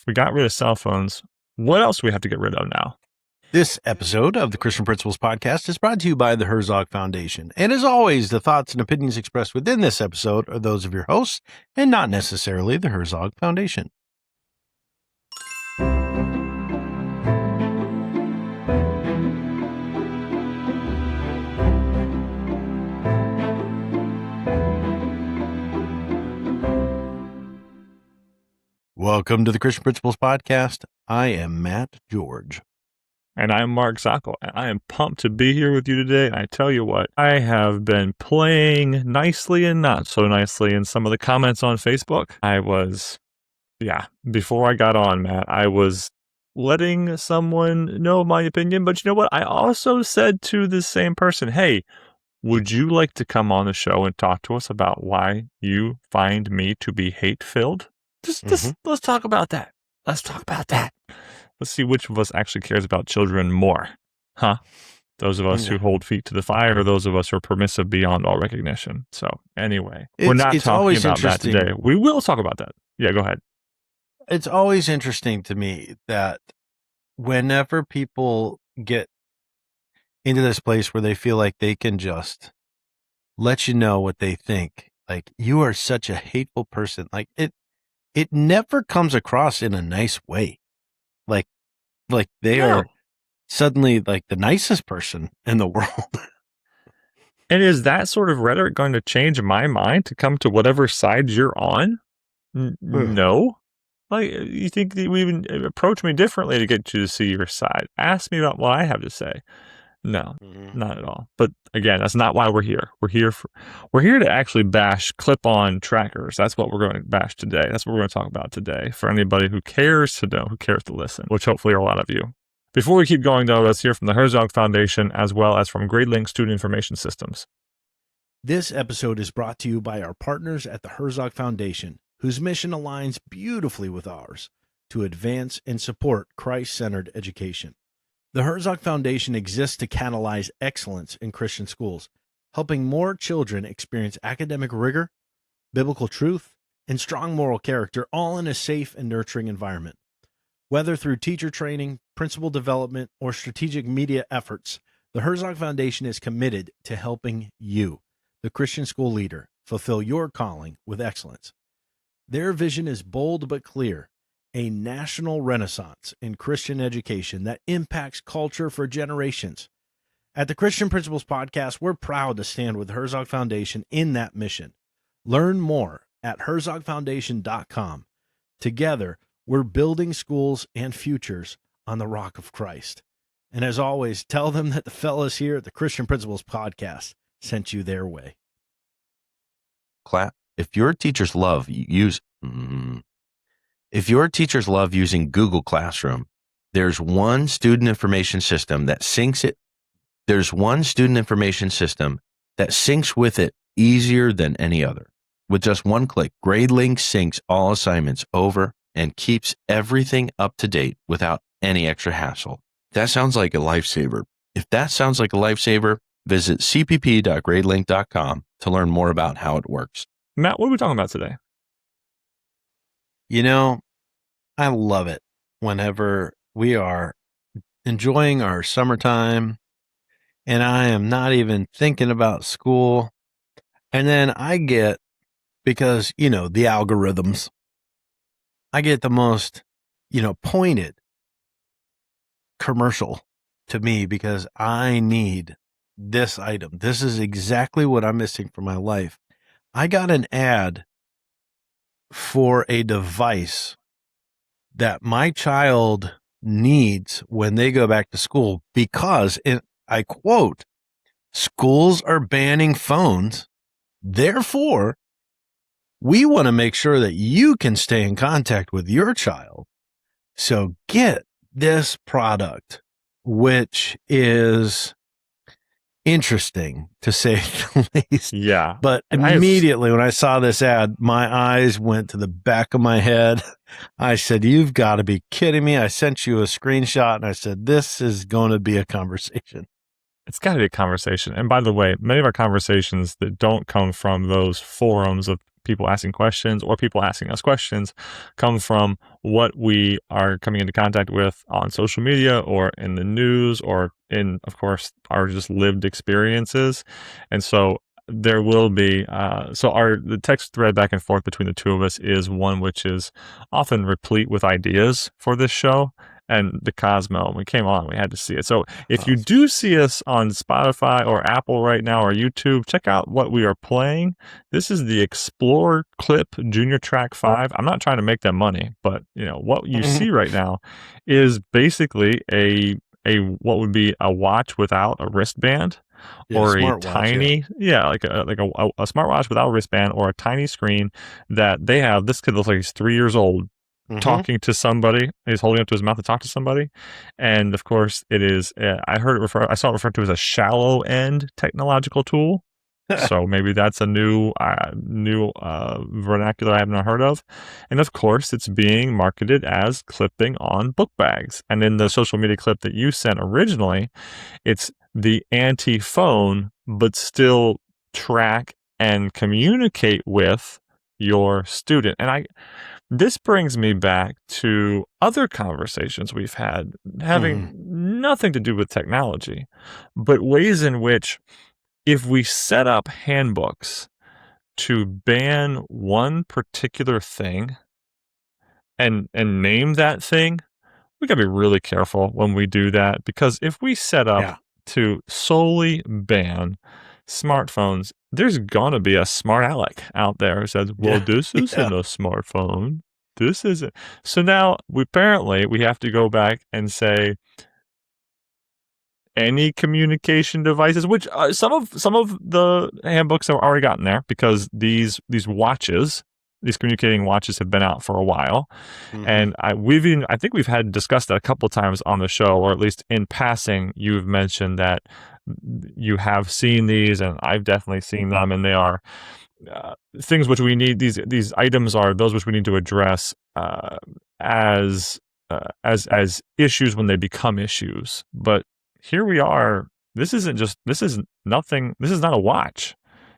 we got rid of cell phones, what else do we have to get rid of now? This episode of the Christian Principles Podcast is brought to you by the Herzog Foundation. And as always, the thoughts and opinions expressed within this episode are those of your hosts and not necessarily the Herzog Foundation. Welcome to the Christian Principles Podcast. I am Matt George. And I'm Mark Zockoll, and I am pumped to be here with you today. And I tell you what, I have been playing nicely and not so nicely in some of the comments on Facebook. Before I got on, Matt, I was letting someone know my opinion, but you know what? I also said to the same person, hey, would you like to come on the show and talk to us about why you find me to be hate-filled? Let's talk about that. Let's see which of us actually cares about children more. Huh? Those of us who hold feet to the fire, or those of us who are permissive beyond all recognition. So anyway, we're not talking about that today. We will talk about that. Yeah, go ahead. It's always interesting to me that whenever people get into this place where they feel like they can just let you know what they think, like you are such a hateful person, like it never comes across in a nice way. Like they are suddenly like the nicest person in the world. And is that sort of rhetoric going to change my mind to come to whatever side you're on? No. Like, you think that we even approach me differently to get you to see your side? Ask me about what I have to say. No, not at all. But again, that's not why we're here. We're here to actually bash clip-on trackers. That's what we're going to bash today. That's what we're going to talk about today for anybody who cares to know, who cares to listen, which hopefully are a lot of you. Before we keep going, though, let's hear from the Herzog Foundation as well as from GradeLink Student Information Systems. This episode is brought to you by our partners at the Herzog Foundation, whose mission aligns beautifully with ours to advance and support Christ-centered education. The Herzog Foundation exists to catalyze excellence in Christian schools, helping more children experience academic rigor, biblical truth, and strong moral character, all in a safe and nurturing environment. Whether through teacher training, principal development, or strategic media efforts, the Herzog Foundation is committed to helping you, the Christian school leader, fulfill your calling with excellence. Their vision is bold but clear: a national renaissance in Christian education that impacts culture for generations. At the Christian Principles Podcast, we're proud to stand with the Herzog Foundation in that mission. Learn more at herzogfoundation.com. Together, we're building schools and futures on the rock of Christ. And as always, tell them that the fellas here at the Christian Principles Podcast sent you their way. Clap. If your teachers love using Google Classroom, there's one student information system that syncs it. There's one student information system that syncs with it easier than any other. With just one click, GradeLink syncs all assignments over and keeps everything up to date without any extra hassle. That sounds like a lifesaver. If that sounds like a lifesaver, visit cpp.gradelink.com to learn more about how it works. Matt, what are we talking about today? You know, I love it whenever we are enjoying our summertime and I am not even thinking about school. And then I get, because, the algorithms, I get the most, pointed commercial to me because I need this item. This is exactly what I'm missing for my life. I got an ad for a device that my child needs when they go back to school because, and I quote, schools are banning phones. Therefore, we want to make sure that you can stay in contact with your child. So get this product, which is interesting to say the least. Yeah. But immediately when I saw this ad, my eyes went to the back of my head. I said, you've got to be kidding me. I sent you a screenshot and I said, this is going to be a conversation. It's got to be a conversation. And by the way, many of our conversations that don't come from those forums of people asking questions or people asking us questions come from what we are coming into contact with on social media or in the news or in, of course, our just lived experiences. And so there will be the text thread back and forth between the two of us is one which is often replete with ideas for this show. And the Cosmo, when we came on, we had to see it. So if you do see us on Spotify or Apple right now or YouTube, check out what we are playing. This is the Explore Clip Junior Track 5. I'm not trying to make them money, but what you see right now is basically a what would be a watch without a wristband. Or a tiny, like a smartwatch without a wristband, or a tiny screen that they have. This kid looks like he's 3 years old, talking to somebody. He's holding up to his mouth to talk to somebody, and of course, it is. I saw it referred to as a shallow end technological tool. So maybe that's a new vernacular I have not heard of. And of course, it's being marketed as clipping on book bags. And in the social media clip that you sent originally, it's the anti-phone, but still track and communicate with your student. And this brings me back to other conversations we've had having nothing to do with technology, but ways in which if we set up handbooks to ban one particular thing and name that thing, we got to be really careful when we do that, because if we set up to solely ban smartphones, there's going to be a smart aleck out there who says, well, this isn't a smartphone. This isn't. So now we have to go back and say, any communication devices, which some of the handbooks have already gotten there, because these watches, these communicating watches, have been out for a while, and I think we've had discussed that a couple of times on the show, or at least in passing. You've mentioned that you have seen these, and I've definitely seen them, and they are things which we need. These items are those which we need to address as issues when they become issues, but here we are. This is nothing. This is not a watch.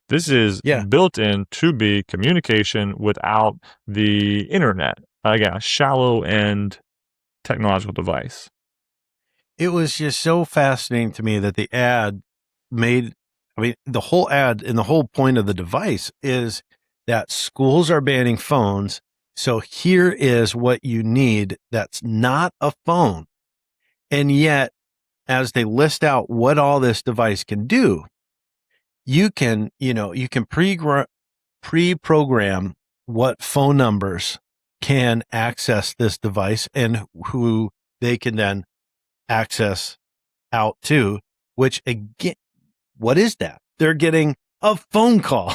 This is built in to be communication without the internet. Again, a shallow end technological device. It was just so fascinating to me that the ad made, the whole ad and the whole point of the device is that schools are banning phones. So here is what you need that's not a phone. And yet, as they list out what all this device can do, you can pre-program what phone numbers can access this device and who they can then access out to, which again, what is that? They're getting a phone call,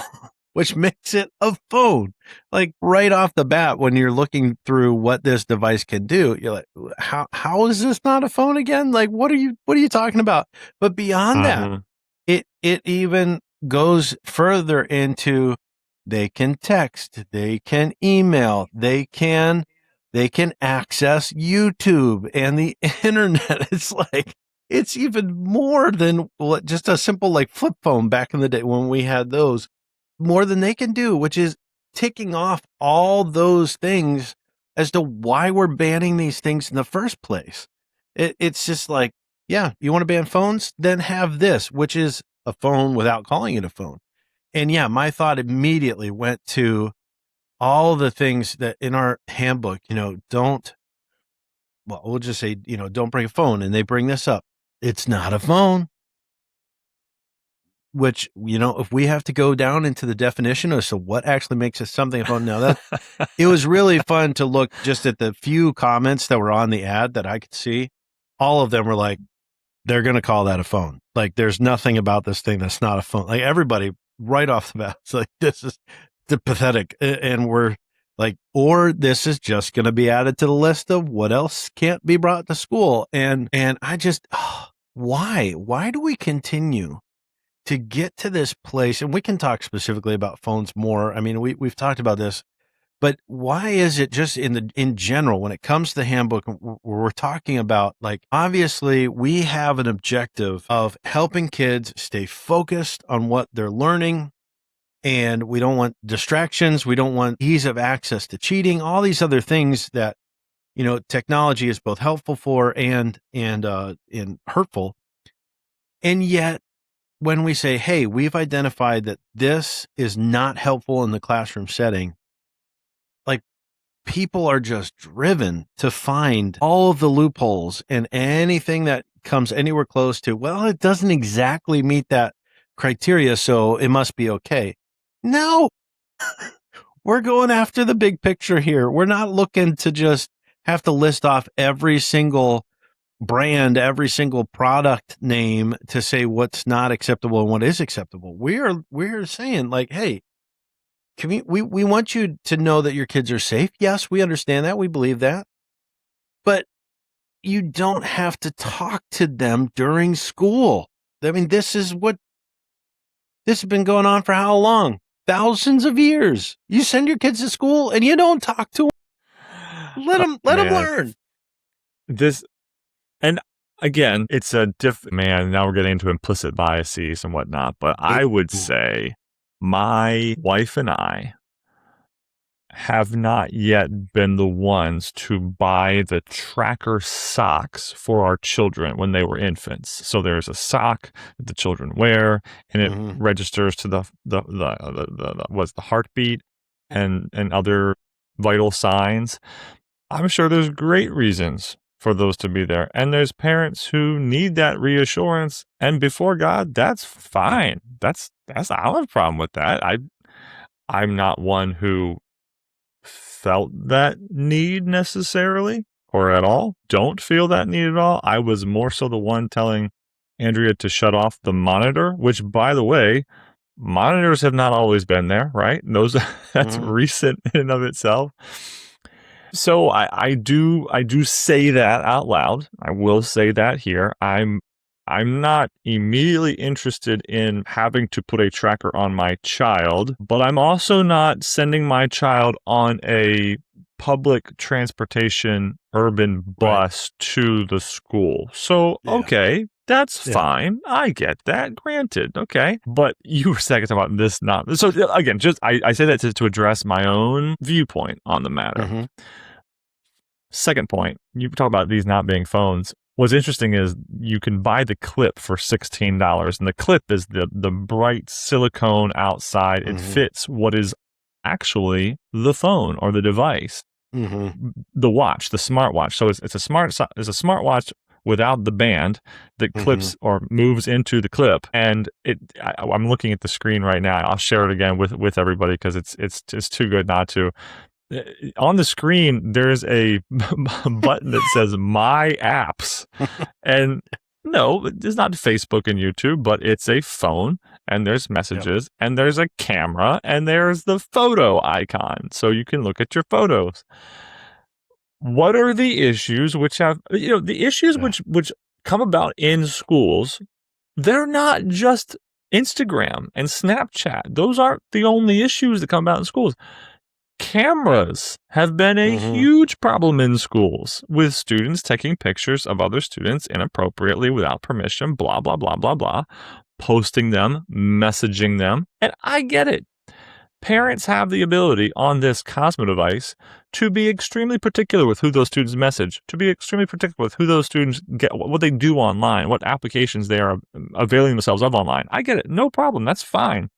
which makes it a phone. Like right off the bat, when you're looking through what this device can do, you're like, how is this not a phone again? Like, what are you talking about? But beyond that, it even goes further into, they can text, they can email, they can access YouTube and the internet. It's like, it's even more than just a simple like flip phone back in the day when we had those. More than they can do, which is ticking off all those things as to why we're banning these things in the first place. It's just like, yeah, you want to ban phones? Then have this, which is a phone without calling it a phone. And yeah, my thought immediately went to all the things that in our handbook, we'll just say, don't bring a phone. And they bring this up. It's not a phone. Which, if we have to go down into the definition of what actually makes it something fun. Now it was really fun to look just at the few comments that were on the ad that I could see. All of them were like, they're going to call that a phone. Like, there's nothing about this thing that's not a phone. Like, everybody right off the bat, it's like, this is pathetic. And we're like, or this is just going to be added to the list of what else can't be brought to school. And I just, why do we continue to get to this place? And we can talk specifically about phones more. I mean, we've talked about this, but why is it just in general, when it comes to the handbook, we're talking about, like, obviously we have an objective of helping kids stay focused on what they're learning and we don't want distractions. We don't want ease of access to cheating, all these other things that, technology is both helpful for and hurtful. And yet when we say, hey, we've identified that this is not helpful in the classroom setting, like, people are just driven to find all of the loopholes and anything that comes anywhere close to, well, it doesn't exactly meet that criteria, so it must be okay. No, we're going after the big picture here. We're not looking to just have to list off every single brand, every single product name to say what's not acceptable and what is acceptable. We're saying, like, hey, we want you to know that your kids are safe. Yes, we understand that. We believe that. But you don't have to talk to them during school. I mean, this has been going on for how long? Thousands of years. You send your kids to school and you don't talk to them. Let them learn. And again, it's a now we're getting into implicit biases and whatnot, but I would say my wife and I have not yet been the ones to buy the tracker socks for our children when they were infants. So there's a sock that the children wear, and it registers to the heartbeat and other vital signs. I'm sure there's great reasons for those to be there, and there's parents who need that reassurance. And before God, that's fine. I don't have a problem with that. I'm not one who felt that need necessarily or at all. Don't feel that need at all. I was more so the one telling Andrea to shut off the monitor, which, by the way, monitors have not always been there, right? That's recent in and of itself. So I do say that out loud. I will say that here. I'm not immediately interested in having to put a tracker on my child, but I'm also not sending my child on a public transportation urban bus to the school. So, okay, that's fine. I get that. Granted. Okay. But you were saying about this not. So again, I say that to address my own viewpoint on the matter. Second point, you talk about these not being phones. What's interesting is you can buy the clip for $16, and the clip is the bright silicone outside. It fits what is actually the phone or the device, the watch, the smartwatch. So it's a smartwatch without the band that clips or moves into the clip. And I'm looking at the screen right now. I'll share it again with everybody because it's too good not to. On the screen, there's a button that says My Apps. And no, it's not Facebook and YouTube, but it's a phone, and there's messages, and there's a camera, and there's the photo icon. So you can look at your photos. What are the issues which come about in schools? They're not just Instagram and Snapchat. Those aren't the only issues that come about in schools. Cameras have been a huge problem in schools, with students taking pictures of other students inappropriately without permission, blah, blah, blah, blah, blah, posting them, messaging them. And I get it. Parents have the ability on this Cosmo device to be extremely particular with who those students message, to be extremely particular with who those students get, what they do online, what applications they are availing themselves of online. I get it. No problem. That's fine.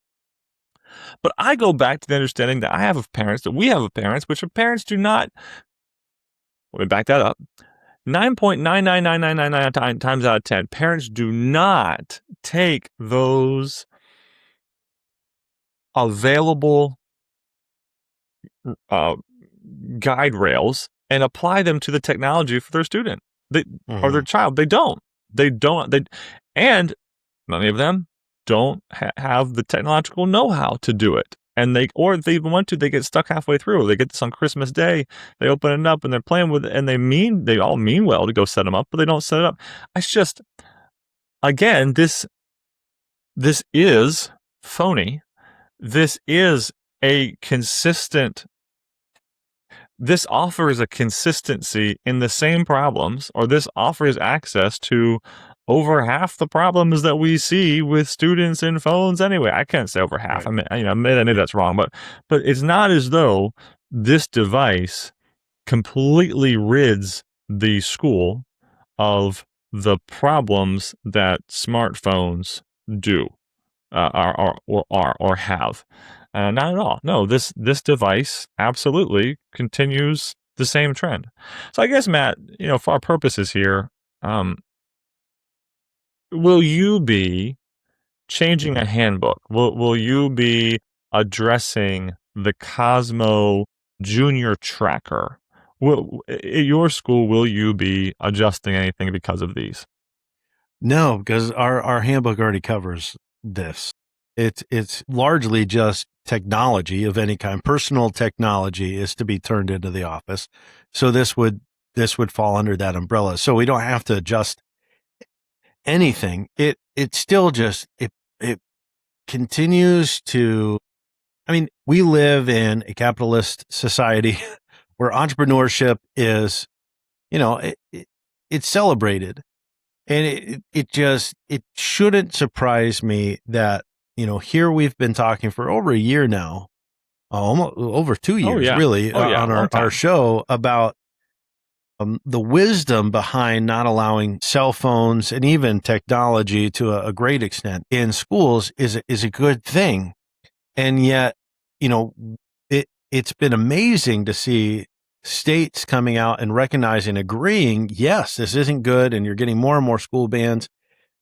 But I go back to the understanding that we have of parents, which are parents do not, let me back that up, 9.99999 times out of 10, parents do not take those available guide rails and apply them to the technology for their student or their child. They don't. And many of them don't have the technological know-how to do it. And if they even want to, they get stuck halfway through. They get this on Christmas Day, they open it up and they're playing with it, and they all mean well to go set them up, but they don't set it up. It's just, again, this is phony. This offers a consistency in the same problems, or this offers access to over half the problems that we see with students and phones anyway. I can't say over half. Right. I mean, maybe that's wrong, but it's not as though this device completely rids the school of the problems that smartphones do, or have. Not at all. No, this device absolutely continues the same trend. So I guess, Matt, for our purposes here, will you be changing a handbook? Will you be addressing the Cosmo Junior Tracker? At your school, will you be adjusting anything because of these? No, because our handbook already covers this. It's largely just technology of any kind. Personal technology is to be turned into the office. So this would fall under that umbrella. So we don't have to adjust anything. It still just it continues to, I mean, we live in a capitalist society where entrepreneurship is, it's celebrated. And it shouldn't surprise me that, here we've been talking for over a year now, almost over 2 years, really, on our show about the wisdom behind not allowing cell phones and even technology to a great extent in schools is a good thing. And yet, it's been amazing to see states coming out and recognizing, agreeing, yes, this isn't good. And you're getting more and more school bans.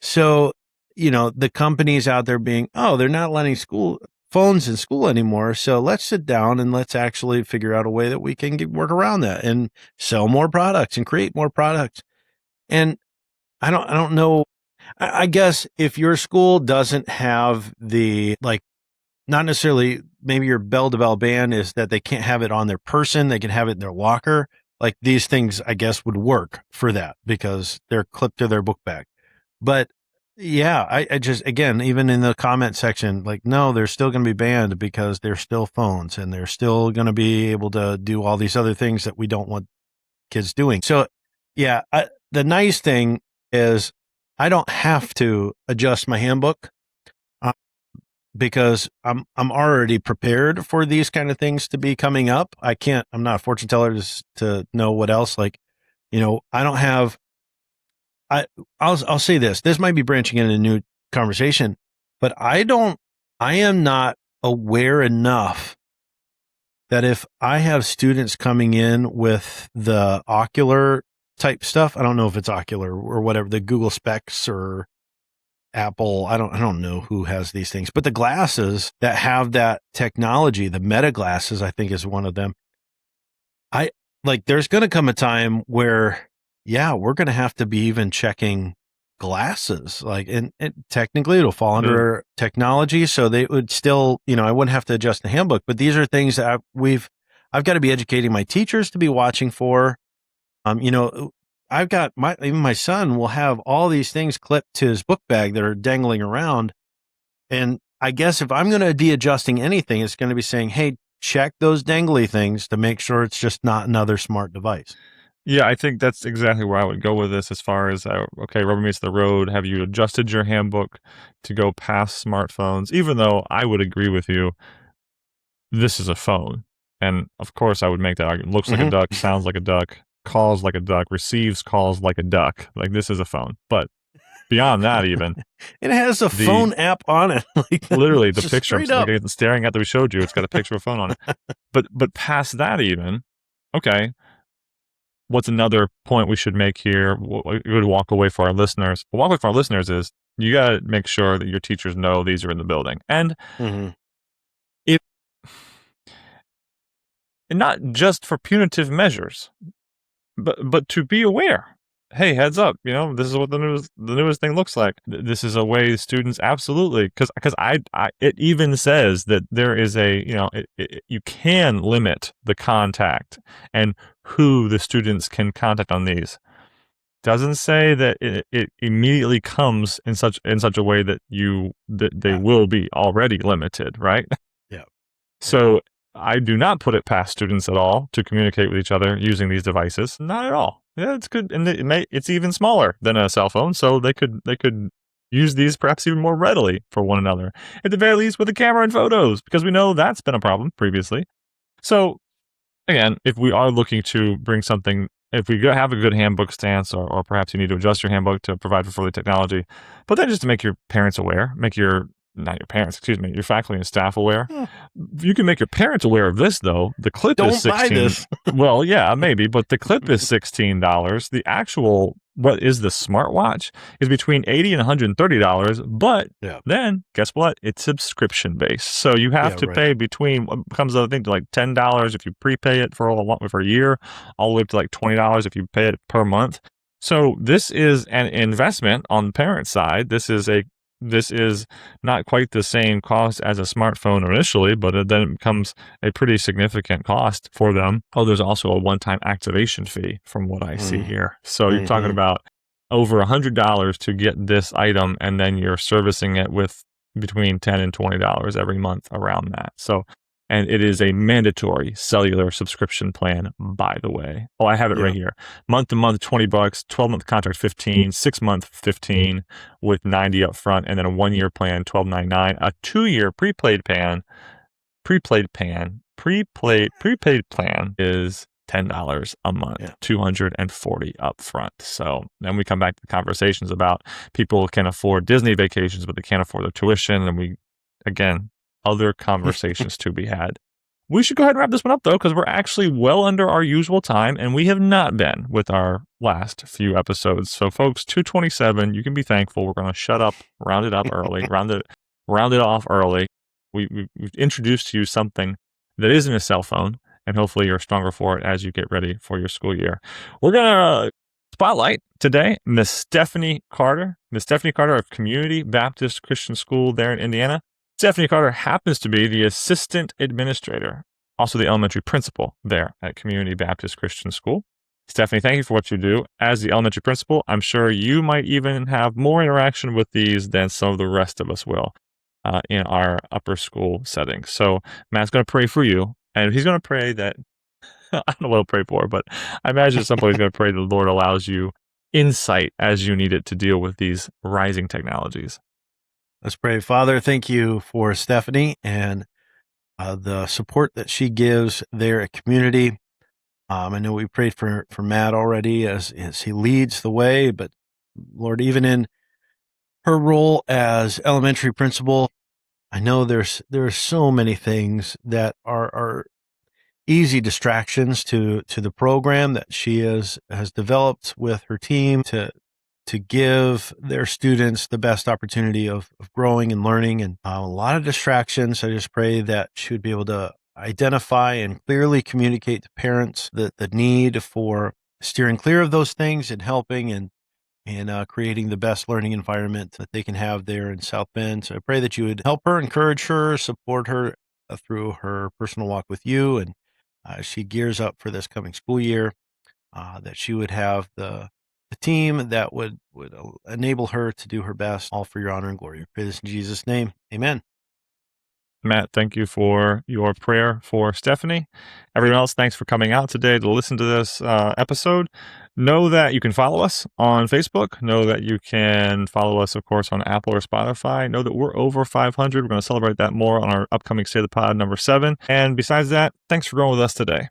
So, the companies out there being, they're not letting phones in school anymore. So let's sit down and let's actually figure out a way that we can work around that and sell more products and create more products. And I don't know. I guess if your school doesn't have the, not necessarily, maybe your bell-to-bell ban is that they can't have it on their person. They can have it in their locker. Like these things, I guess, would work for that because they're clipped to their book bag. But yeah, I just, again, even in the comment section, no, they're still going to be banned because they're still phones and they're still going to be able to do all these other things that we don't want kids doing. So yeah, the nice thing is I don't have to adjust my handbook. Because I'm already prepared for these kind of things to be coming up. I'm not a fortune teller to know what else. I don't have. I'll say this. This might be branching into a new conversation, but I am not aware enough that if I have students coming in with the ocular type stuff, I don't know if it's ocular or whatever, the Google Specs or Apple, I don't know who has these things, but the glasses that have that technology, the Meta glasses, I think is one of them. There's going to come a time where, we're going to have to be even checking glasses, and technically it'll fall under technology. So they would still, I wouldn't have to adjust the handbook, but these are things that I've got to be educating my teachers to be watching for. I've got even my son will have all these things clipped to his book bag that are dangling around. And I guess if I'm going to be adjusting anything, it's going to be saying, hey, check those dangly things to make sure it's just not another smart device. Yeah, I think that's exactly where I would go with this as far as, okay, rubber meets the road. Have you adjusted your handbook to go past smartphones? Even though I would agree with you, this is a phone. And of course I would make that argument. Looks like a duck, sounds like a duck, calls like a duck, receives calls like a duck. This is a phone. But beyond that, even it has a phone app on it. Literally, the picture I'm staring at that we showed you, it's got a picture of a phone on it. But past that, even, okay, what's another point we should make here? We would walk away for our listeners. What walk away for our listeners is you got to make sure that your teachers know these are in the building, and and not just for punitive measures, but to be aware. Hey, heads up! This is what the newest thing looks like. This is a way students absolutely, because it even says that there is you can limit the contact and who the students can contact on these. Doesn't say that it immediately comes in such a way that they will be already limited, right? Yeah. So I do not put it past students at all to communicate with each other using these devices. Not at all. Yeah, it's good, and it's even smaller than a cell phone, so they could use these perhaps even more readily for one another. At the very least, with a camera and photos, because we know that's been a problem previously. So again, if we are looking to bring something, if we have a good handbook stance, or perhaps you need to adjust your handbook to provide for further technology, but then just to make your parents aware, not your parents, excuse me, your faculty and staff aware. You can make your parents aware of this, though. The clip is Don't buy 16. this. Well, yeah, maybe, but the clip is $16. The actual, what is the smartwatch, is between $80 and $130. But then, guess what? It's subscription based, so you have to pay between what comes out, I think, to like $10 if you prepay it for a year, all the way up to like $20 if you pay it per month. So this is an investment on the parent side. This is not quite the same cost as a smartphone initially, but then it becomes a pretty significant cost for them. Oh, there's also a one-time activation fee from what I see here. So you're talking about over $100 to get this item, and then you're servicing it with between $10 and $20 every month around that. So, and it is a mandatory cellular subscription plan, by the way. Oh, I have it right here. Month to month, $20, 12-month contract, $15, 6-month, $15 with $90 up front, and then a 1-year plan, $12.99. A 2-year prepaid plan is $10 a month, $240 up front. So then we come back to the conversations about people can afford Disney vacations, but they can't afford their tuition. And other conversations to be had. We should go ahead and wrap this one up, though, because we're actually well under our usual time, and we have not been with our last few episodes. So, folks, 227, you can be thankful. We're going to shut up, round it up early, round it off early. We've introduced to you something that isn't a cell phone, and hopefully you're stronger for it as you get ready for your school year. We're going to spotlight today Miss Stephanie Carter of Community Baptist Christian School there in Indiana. Stephanie Carter happens to be the assistant administrator, also the elementary principal there at Community Baptist Christian School. Stephanie, thank you for what you do. As the elementary principal, I'm sure you might even have more interaction with these than some of the rest of us will in our upper school setting. So Matt's going to pray for you, and he's going to pray that, I don't know what he'll pray for, but I imagine at some point he's going to pray the Lord allows you insight as you need it to deal with these rising technologies. Let's pray. Father, thank you for Stephanie and the support that she gives there at Community. I know we prayed for Matt already as he leads the way, but Lord, even in her role as elementary principal, I know there are so many things that are easy distractions to the program that she has developed with her team to give their students the best opportunity of growing and learning, and a lot of distractions. I just pray that she would be able to identify and clearly communicate to parents the need for steering clear of those things and helping and creating the best learning environment that they can have there in South Bend. So I pray that you would help her, encourage her, support her through her personal walk with you, and as she gears up for this coming school year, that she would have the team that would enable her to do her best, all for your honor and glory. I pray this in Jesus' name. Amen. Matt, thank you for your prayer for Stephanie. Everyone else, thanks for coming out today to listen to this episode. Know that you can follow us on Facebook. Know that you can follow us, of course, on Apple or Spotify. Know that we're over 500. We're going to celebrate that more on our upcoming State of the Pod number 7. And besides that, thanks for going with us today.